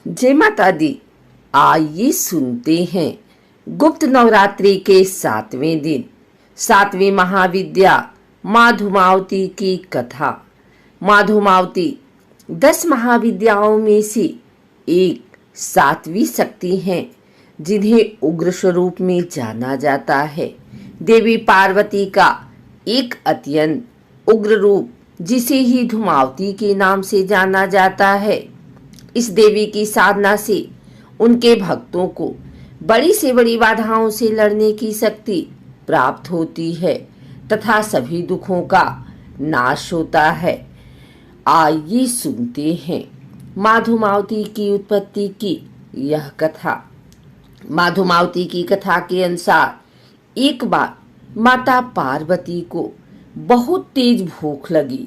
जय माता दी। आइए सुनते हैं गुप्त नवरात्रि के 7वें दिन 7वीं महाविद्या माँ धूमावती की कथा। माँ धूमावती 10 महाविद्याओं में से एक 7वीं शक्ति हैं, जिन्हें उग्र स्वरूप में जाना जाता है। देवी पार्वती का एक अत्यंत उग्र रूप, जिसे ही धूमावती के नाम से जाना जाता है। इस देवी की साधना से उनके भक्तों को बड़ी से बड़ी बाधाओं से लड़ने की शक्ति प्राप्त होती है तथा सभी दुखों का नाश होता है। आइए सुनते हैं माँ धूमावती की उत्पत्ति की यह कथा। माँ धूमावती की कथा के अनुसार एक बार माता पार्वती को बहुत तेज भूख लगी।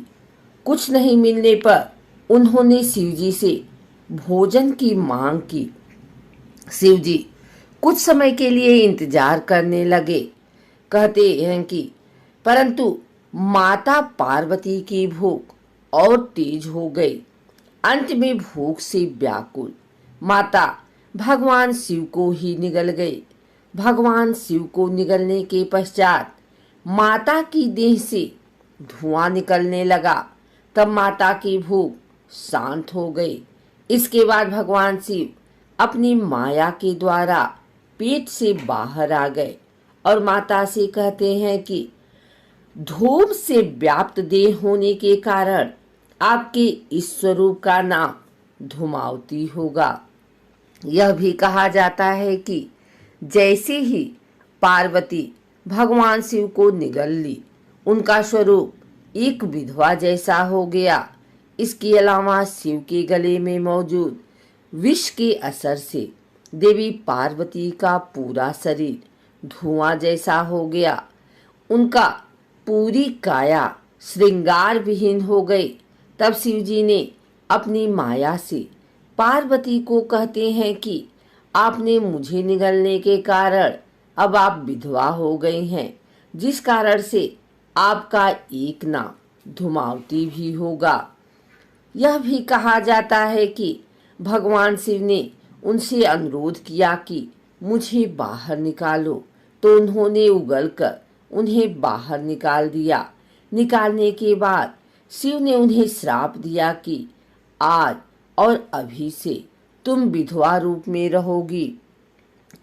कुछ नहीं मिलने पर उन्होंने शिवजी से भोजन की मांग की। शिवजी कुछ समय के लिए इंतजार करने लगे। कहते हैं कि परंतु माता पार्वती की भूख और तेज हो गई। अंत में भूख से व्याकुल माता भगवान शिव को ही निगल गई। भगवान शिव को निगलने के पश्चात माता की देह से धुआं निकलने लगा। तब माता की भूख शांत हो गई। इसके बाद भगवान शिव अपनी माया के द्वारा पेट से बाहर आ गए और माता से कहते हैं कि धूप से व्याप्त देह होने के कारण आपके इस स्वरूप का नाम धूमावती होगा। यह भी कहा जाता है कि जैसे ही पार्वती भगवान शिव को निगल ली, उनका स्वरूप एक विधवा जैसा हो गया। इसके अलावा शिव के गले में मौजूद विष के असर से देवी पार्वती का पूरा शरीर धुआं जैसा हो गया। उनका पूरी काया श्रृंगार विहीन हो गई। तब शिवजी ने अपनी माया से पार्वती को कहते हैं कि आपने मुझे निगलने के कारण अब आप विधवा हो गई हैं, जिस कारण से आपका एक नाम धूमावती भी होगा। यह भी कहा जाता है कि भगवान शिव ने उनसे अनुरोध किया कि मुझे बाहर निकालो, तो उन्होंने उगलकर उन्हें बाहर निकाल दिया। निकालने के बाद शिव ने उन्हें श्राप दिया कि आज और अभी से तुम विधवा रूप में रहोगी।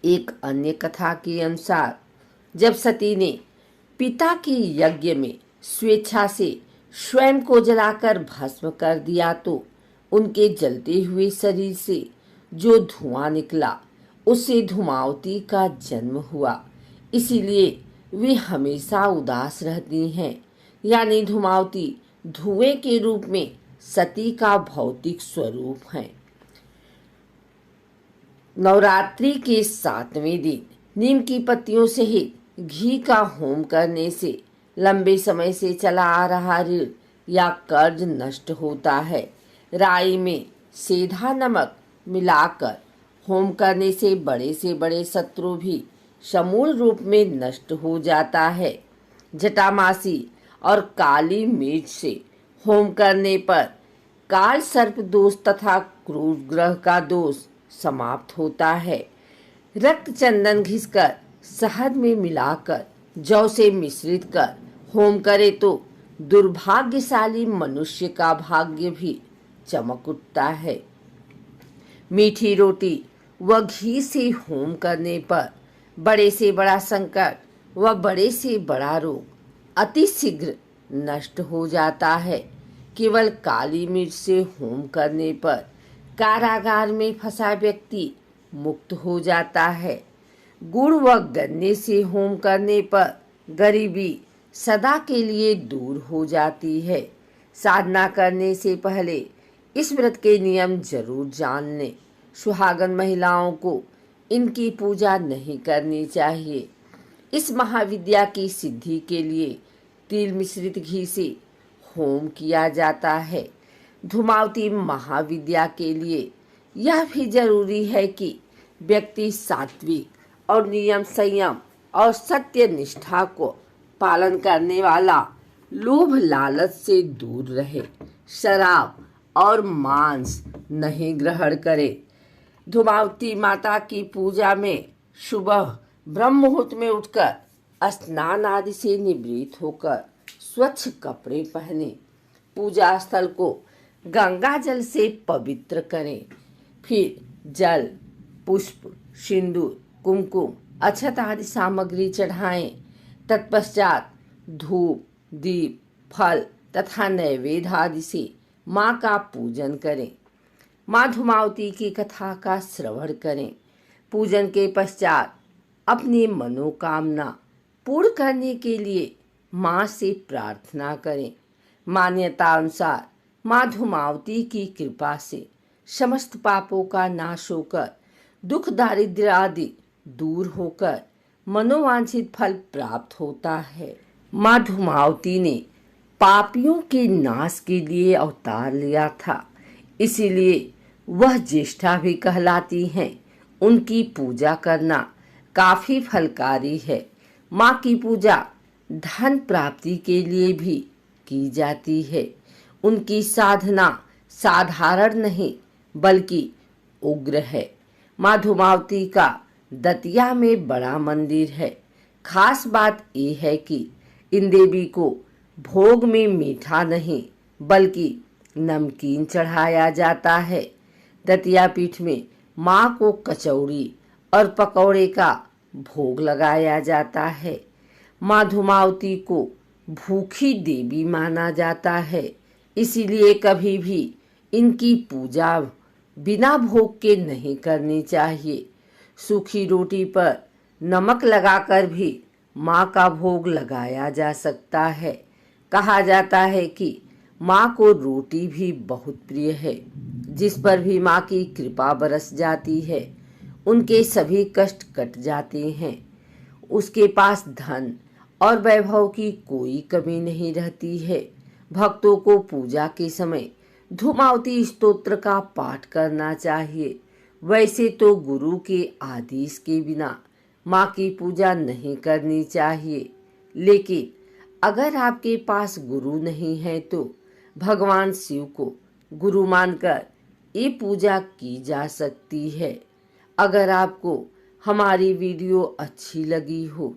एक अन्य कथा के अनुसार जब सती ने पिता के यज्ञ में स्वेच्छा से स्वयं को जलाकर भस्म कर दिया, तो उनके जलते हुए शरीर से जो धुआं निकला, उससे धूमावती का जन्म हुआ। इसीलिए वे हमेशा उदास रहती हैं। यानी धूमावती धुएं के रूप में सती का भौतिक स्वरूप है। नवरात्रि के 7वें दिन नीम की पत्तियों सहित घी का होम करने से लंबे समय से चला आ रहा ऋण या कर्ज नष्ट होता है। राई में सेंधा नमक मिलाकर होम करने से बड़े शत्रु भी समूल रूप में नष्ट हो जाता है। जटामासी और काली मिर्च से होम करने पर काल सर्प दोष तथा क्रूर ग्रह का दोष समाप्त होता है। रक्त चंदन घिसकर शहद में मिलाकर जौ से मिश्रित कर होम करे तो दुर्भाग्यशाली मनुष्य का भाग्य भी चमक उठता है। मीठी रोटी व घी से होम करने पर बड़े से बड़ा संकट व बड़े से बड़ा रोग अति शीघ्र नष्ट हो जाता है। केवल काली मिर्च से होम करने पर कारागार में फंसा व्यक्ति मुक्त हो जाता है। गुड़ व गन्ने से होम करने पर गरीबी सदा के लिए दूर हो जाती है। साधना करने से पहले इस व्रत के नियम जरूर जान लें। सुहागन महिलाओं को इनकी पूजा नहीं करनी चाहिए। इस महाविद्या की सिद्धि के लिए तिल मिश्रित घी से होम किया जाता है। धूमावती महाविद्या के लिए यह भी जरूरी है कि व्यक्ति सात्विक और नियम संयम और सत्य निष्ठा को पालन करने वाला, लोभ लालच से दूर रहे, शराब और मांस नहीं ग्रहण करे, धूमावती माता की पूजा में सुबह ब्रह्म मुहूर्त में उठकर स्नान आदि से निवृत्त होकर स्वच्छ कपड़े पहने पूजा स्थल को गंगा जल से पवित्र करें। फिर जल, पुष्प, सिंदूर, कुमकुम, अक्षत आदि सामग्री चढ़ाएं। तत्पश्चात धूप, दीप, फल तथा नैवेद्य आदि से माँ का पूजन करें। माँ धूमावती की कथा का श्रवण करें। पूजन के पश्चात अपनी मनोकामना पूर्ण करने के लिए माँ से प्रार्थना करें। मान्यता अनुसार माँ धूमावती की कृपा से समस्त पापों का नाश होकर दुख दारिद्र्य आदि दूर होकर मनोवांछित फल प्राप्त होता है। माँ धूमावती ने पापियों के नाश के लिए अवतार लिया था, इसीलिए वह ज्येष्ठा भी कहलाती हैं। उनकी पूजा करना काफी फलकारी है। माँ की पूजा धन प्राप्ति के लिए भी की जाती है। उनकी साधना साधारण नहीं बल्कि उग्र है। माँ धूमावती का दतिया में बड़ा मंदिर है। खास बात यह है कि इन देवी को भोग में मीठा नहीं बल्कि नमकीन चढ़ाया जाता है। दतिया पीठ में माँ को कचौड़ी और पकौड़े का भोग लगाया जाता है। माँ धूमावती को भूखी देवी माना जाता है, इसीलिए कभी भी इनकी पूजा बिना भोग के नहीं करनी चाहिए। सूखी रोटी पर नमक लगाकर भी माँ का भोग लगाया जा सकता है। कहा जाता है कि माँ को रोटी भी बहुत प्रिय है। जिस पर भी माँ की कृपा बरस जाती है उनके सभी कष्ट कट जाते हैं। उसके पास धन और वैभव की कोई कमी नहीं रहती है। भक्तों को पूजा के समय धूमावती स्तोत्र का पाठ करना चाहिए। वैसे तो गुरु के आदेश के बिना माँ की पूजा नहीं करनी चाहिए, लेकिन अगर आपके पास गुरु नहीं है तो भगवान शिव को गुरु मानकर ये पूजा की जा सकती है। अगर आपको हमारी वीडियो अच्छी लगी हो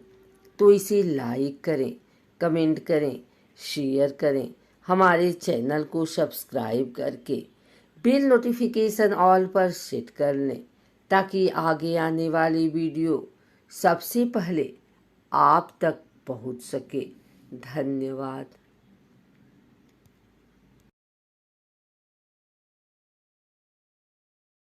तो इसे लाइक करें, कमेंट करें, शेयर करें। हमारे चैनल को सब्सक्राइब करके बेल नोटिफिकेशन ऑल पर सेट कर लें ताकि आगे आने वाली वीडियो सबसे पहले आप तक पहुंच सके। धन्यवाद।